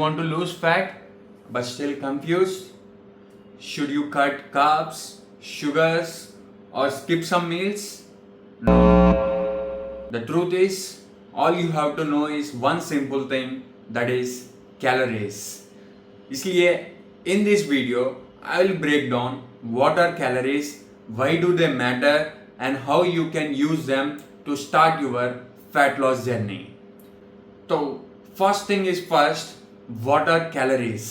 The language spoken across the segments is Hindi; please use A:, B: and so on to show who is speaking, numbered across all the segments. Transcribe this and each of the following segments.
A: want to lose fat but still confused? Should you cut carbs, sugars, or skip some meals? No. The truth is, all you have to know is one simple thing, that is calories. इसलिए in this video, I will break down what are calories, why do they matter, and how you can use them to start your fat loss journey. तो first thing is first, what are calories.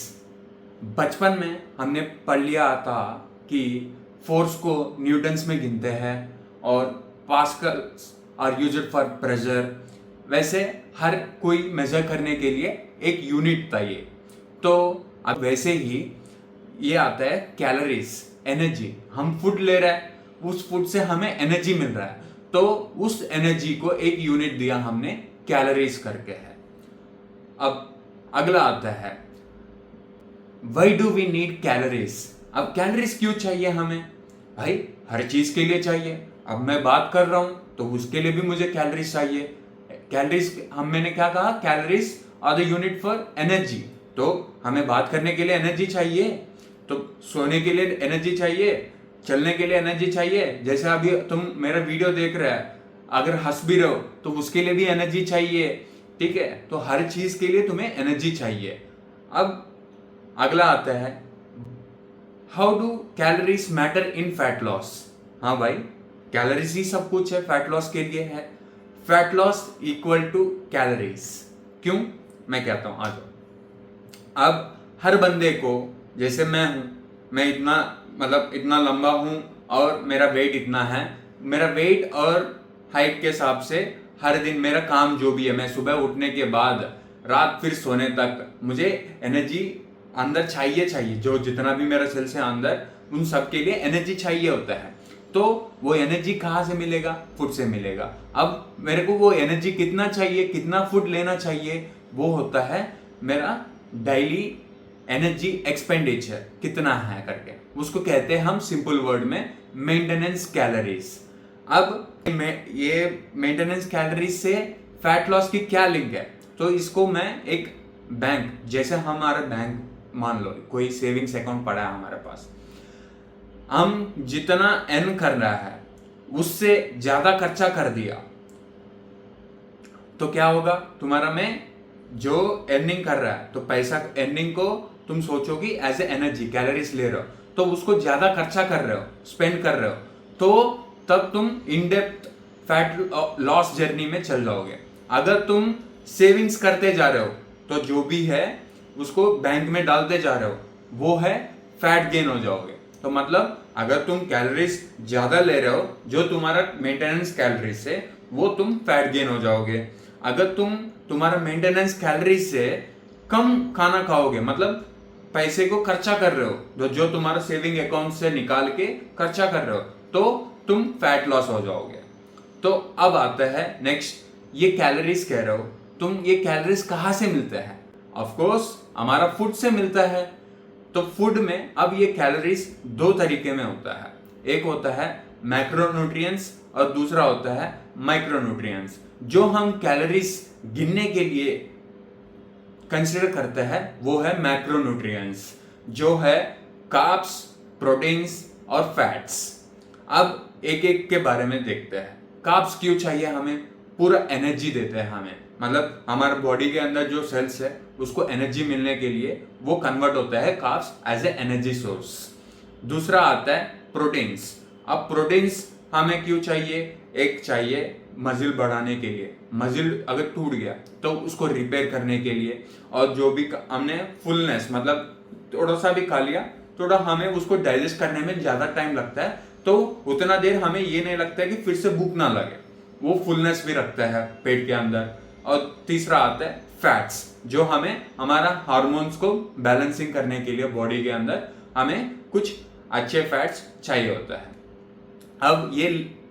A: बचपन में हमने पढ़ लिया था कि फोर्स को न्यूटन्स में गिनते हैं और pascals are used for pressure. वैसे हर कोई मेजर करने के लिए एक यूनिट था ये. तो अब वैसे ही ये आता है कैलोरीज, एनर्जी. हम फूड ले रहे हैं, उस फूड से हमें एनर्जी मिल रहा है, तो उस एनर्जी को एक यूनिट दिया हमने कैलोरीज करके है. अब अगला आता है, why do we need calories. अब कैलोरीज क्यों चाहिए हमें? भाई हर चीज के लिए चाहिए. अब मैं बात कर रहा हूं तो उसके लिए भी मुझे कैलोरीज चाहिए. कैलोरीज मैंने क्या कहा, calories are the unit for energy. तो हमें बात करने के लिए एनर्जी चाहिए, तो सोने के लिए एनर्जी चाहिए, चलने के लिए एनर्जी चाहिए. जैसे अभी तुम मेरा वीडियो देख रहे हैं, अगर हंस भी रहो तो उसके लिए भी एनर्जी चाहिए. ठीक है, तो हर चीज के लिए तुम्हें एनर्जी चाहिए. अब अगला आता है, how do calories matter in fat loss. हाँ भाई, कैलोरीज ही सब कुछ है, फैट लॉस के लिए है. Fat loss equal to calories. क्यों? मैं कहता हूं, आ जाओ. अब हर बंदे को, जैसे मैं हूं, मैं इतना लंबा हूं और मेरा वेट इतना है. मेरा वेट और हाइट के हिसाब से हर दिन मेरा काम जो भी है, मैं सुबह उठने के बाद रात फिर सोने तक मुझे एनर्जी अंदर चाहिए. जो जितना भी मेरा सेल्स है अंदर, उन सब के लिए एनर्जी चाहिए होता है. तो वो एनर्जी कहाँ से मिलेगा? फूड से मिलेगा. अब मेरे को वो एनर्जी कितना चाहिए, कितना फूड लेना चाहिए, वो होता है मेरा डेली एनर्जी एक्सपेंडिचर कितना है करके. उसको कहते हैं हम सिंपल वर्ड में मेंटेनेंस कैलोरीज. अब ये मेंटेनेंस कैलोरीज से फैट लॉस की क्या लिंक है? तो इसको मैं एक बैंक, जैसे हमारा बैंक मान लो कोई सेविंग्स अकाउंट पड़ा है हमारे पास, हम जितना अर्न कर रहा है उससे ज्यादा खर्चा कर दिया तो क्या होगा तुम्हारा? में जो अर्निंग कर रहा है, तो पैसा अर्निंग को तुम सोचोगी एज ए एनर्जी, कैलोरीज ले रहे हो, तो उसको ज्यादा खर्चा कर रहे हो, स्पेंड कर रहे हो, तो तब तुम in depth fat loss journey में चल जाओगे. अगर तुम सेविंग्स करते जा रहे हो तो जो भी है उसको बैंक में डालते जा रहे हो, वो है फैट गेन हो जाओगे. तो मतलब अगर तुम कैलोरीज ज्यादा ले रहे हो, जो तुम्हारा मेंटेनेंस कैलोरीज से, वो तुम फैट गेन हो जाओगे. अगर तुम्हारा मेंटेनेंस कैलोरीज से कम खाना खाओगे, मतलब पैसे को खर्चा कर रहे हो, जो तुम्हारा सेविंग अकाउंट से निकाल के खर्चा कर रहे हो, तो तुम फैट लॉस हो जाओगे. तो अब आता है नेक्स्ट, ये कैलोरीज कह रहे हो तुम, ये कैलोरीज कहाँ से मिलते हैं? ऑफ कोर्स हमारा फूड से मिलता है. तो फूड में अब ये कैलोरीज दो तरीके में होता है. एक होता है मैक्रोन्यूट्रिएंट्स और दूसरा होता है माइक्रोन्यूट्रिएंट्स. जो हम कैलोरीज गिनने के लिए कंसिडर करते हैं वो है मैक्रोन्यूट्रिएंट्स, जो है कार्ब्स, प्रोटीन्स और फैट्स. अब एक एक के बारे में देखते हैं. कार्ब्स क्यों चाहिए हमें? पूरा एनर्जी देते हैं हमें, मतलब हमारे बॉडी के अंदर जो सेल्स है उसको एनर्जी मिलने के लिए वो कन्वर्ट होता है carbs as a energy source. दूसरा आता है प्रोटीन्स. अब प्रोटीन्स हमें क्यों चाहिए? एक चाहिए मजिल बढ़ाने के लिए. मजिल अगर टूट गया तो उसको रिपेयर करने के लिए, और जो भी हमने फुलनेस, मतलब थोड़ा सा भी खा लिया, थोड़ा हमें उसको डाइजेस्ट करने में ज्यादा टाइम लगता है, तो उतना देर हमें ये नहीं लगता है कि फिर से भूख ना लगे. वो फुलनेस भी रखता है पेट के अंदर. और तीसरा आता है फैट्स, जो हमें हमारा हार्मोन्स को बैलेंसिंग करने के लिए बॉडी के अंदर हमें कुछ अच्छे फैट्स चाहिए होता है. अब ये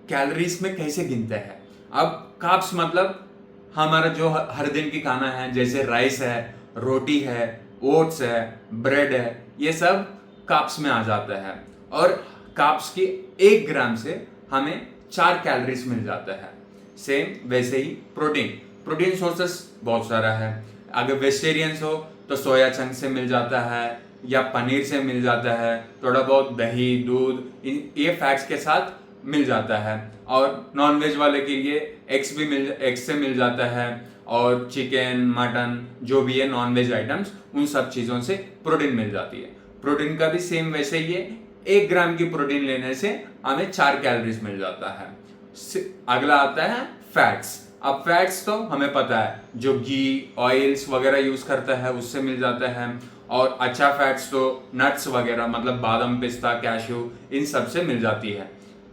A: कैलोरीज में कैसे गिनते हैं? अब कार्ब्स मतलब हमारा जो हर दिन की खाना है, जैसे राइस है, रोटी है, ओट्स है, ब्रेड है, ये सब कार्ब्स में आ जाता है. और कार्ब्स की 1 ग्राम से हमें 4 कैलोरीज मिल जाता है. सेम वैसे ही प्रोटीन सोर्सेस बहुत सारा है. अगर वेजिटेरियंस हो तो सोया चंक से मिल जाता है या पनीर से मिल जाता है, थोड़ा बहुत दही दूध ये फैट्स के साथ मिल जाता है। और नॉनवेज वाले के लिए एग्स से मिल जाता है, और चिकन मटन जो भी है नॉनवेज आइटम्स उन सब चीज़ों से प्रोटीन मिल जाती है। प्रोटीन का भी सेम वैसे ही है, 1 ग्राम की प्रोटीन लेने से हमें 4 कैलोरीज मिल जाता है। अगला आता है फैट्स। अब फैट्स तो हमें पता है, जो घी ऑयल्स वगैरह यूज करता है उससे मिल जाता है, और अच्छा फैट्स तो नट्स वगैरह मतलब बादाम पिस्ता कैश्यू इन सब से मिल जाती है।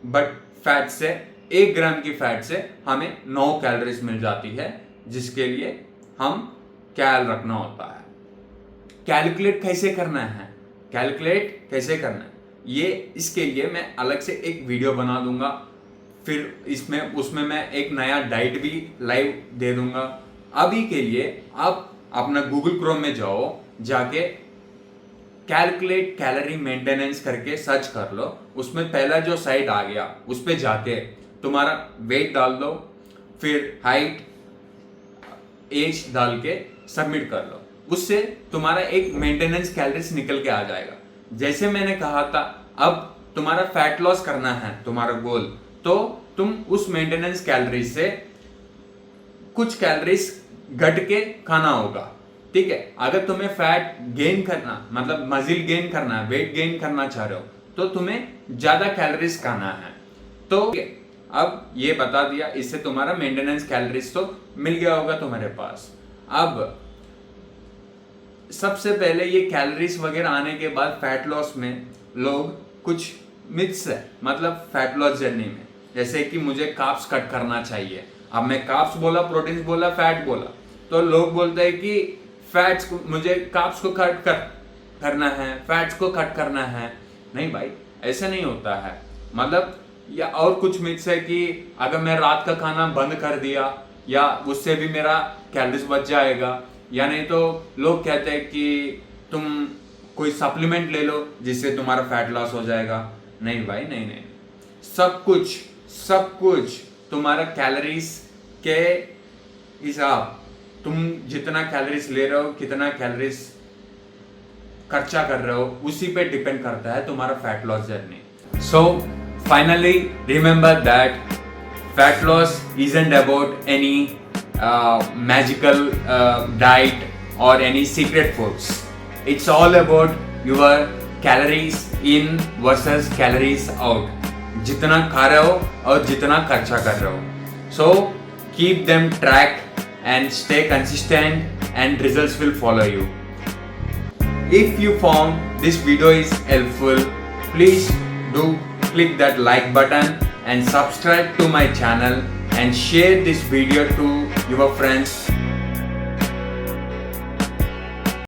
A: बट फैट से 1 ग्राम की फैट से हमें 9 कैलोरीज मिल जाती है, जिसके लिए हम ख्याल रखना होता है। कैलकुलेट कैसे करना है, ये इसके लिए मैं अलग से एक वीडियो बना दूंगा, फिर उसमें मैं एक नया डाइट भी लाइव दे दूंगा। अभी के लिए आप अपना गूगल क्रोम में जाके कैलकुलेट कैलोरी मेंटेनेंस करके सर्च कर लो। उसमें पहला जो साइट आ गया उस पर जाके तुम्हारा वेट डाल दो, फिर हाइट एज डाल के सबमिट कर लो। उससे तुम्हारा एक मेंटेनेंस कैलोरीज निकल के आ जाएगा। जैसे मैंने कहा था, अब तुम्हारा फैट लॉस करना है तुम्हारा गोल, तो तुम उस मेंटेनेंस कैलोरीज से कुछ कैलोरीज घट के खाना होगा, ठीक है। अगर तुम्हें फैट गेन करना मतलब मजिल गेन करना है, वेट गेन करना चाह रहे हो, तो तुम्हें ज्यादा कैलोरीज खाना है। तो अब ये बता दिया, इससे तुम्हारा मेंटेनेंस कैलोरीज तो मिल गया होगा तुम्हारे पास। अब सबसे पहले ये कैलोरीज वगैरह आने के बाद फैट लॉस में लोग कुछ मिथ्स है, मतलब फैट लॉस जर्नी में, जैसे कि मुझे कार्ब्स कट करना चाहिए। अब मैं कार्ब्स बोला, प्रोटीन्स बोला, फैट बोला, तो लोग बोलते हैं कि फैट्स को मुझे कार्ब्स को कट करना है, फैट्स को कट करना है। नहीं भाई, ऐसा नहीं होता है। मतलब या और कुछ मिथ्स है कि अगर मैं रात का खाना बंद कर दिया या उससे भी मेरा कैलोरीज बच जाएगा, या नहीं तो लोग कहते हैं कि तुम कोई सप्लीमेंट ले लो जिससे तुम्हारा फैट लॉस हो जाएगा। नहीं भाई, नहीं, सब कुछ तुम्हारा कैलोरीज के हिसाब, तुम जितना कैलोरीज ले रहे हो, कितना कैलोरीज खर्चा कर रहे हो, उसी पे डिपेंड करता है तुम्हारा fat loss journey. So finally remember that fat loss isn't about any magical diet or any secret foods. It's all about your calories in versus calories out. जितना खा रहे हो और जितना खर्चा कर रहे हो. So keep them track and stay consistent and results will follow you. If you found this video is helpful, please do click that like button and subscribe to my channel and share this video to your friends